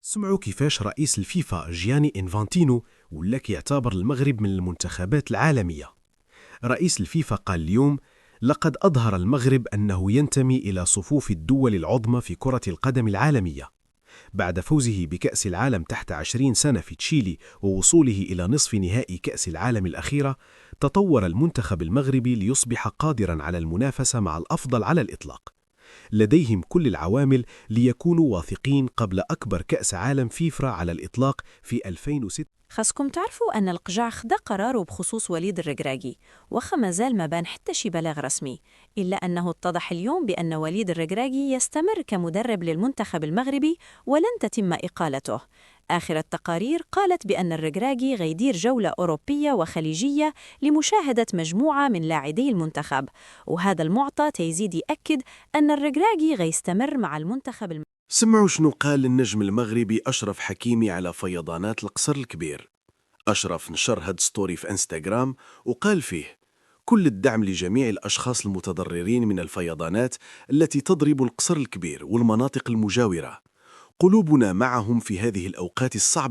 سمعوا كيفاش رئيس الفيفا جياني إنفانتينو ولا يعتبر المغرب من المنتخبات العالمية. رئيس الفيفا قال اليوم: لقد أظهر المغرب أنه ينتمي إلى صفوف الدول العظمى في كرة القدم العالمية. بعد فوزه بكأس العالم تحت 20 سنة في تشيلي ووصوله إلى نصف نهائي كأس العالم الأخيرة، تطور المنتخب المغربي ليصبح قادراً على المنافسة مع الأفضل على الإطلاق. لديهم كل العوامل ليكونوا واثقين قبل أكبر كأس عالم فيفا على الإطلاق في 2006. خاصكم تعرفوا أن القجع خدا قراره بخصوص وليد الركراكي، وخا مازال ما بان حتى شي بلاغ رسمي، إلا أنه اتضح اليوم بأن وليد الركراكي يستمر كمدرب للمنتخب المغربي ولن تتم إقالته. آخر التقارير قالت بأن الركراكي غيدير جولة أوروبية وخليجية لمشاهدة مجموعة من لاعبي المنتخب، وهذا المعطى تيزيد يأكد أن الركراكي غيستمر مع المنتخب المغربي. سمعوا شنو قال النجم المغربي أشرف حكيمي على فيضانات القصر الكبير. أشرف نشر هاد ستوري في انستغرام وقال فيه: كل الدعم لجميع الأشخاص المتضررين من الفيضانات التي تضرب القصر الكبير والمناطق المجاورة. قلوبنا معهم في هذه الأوقات الصعبة.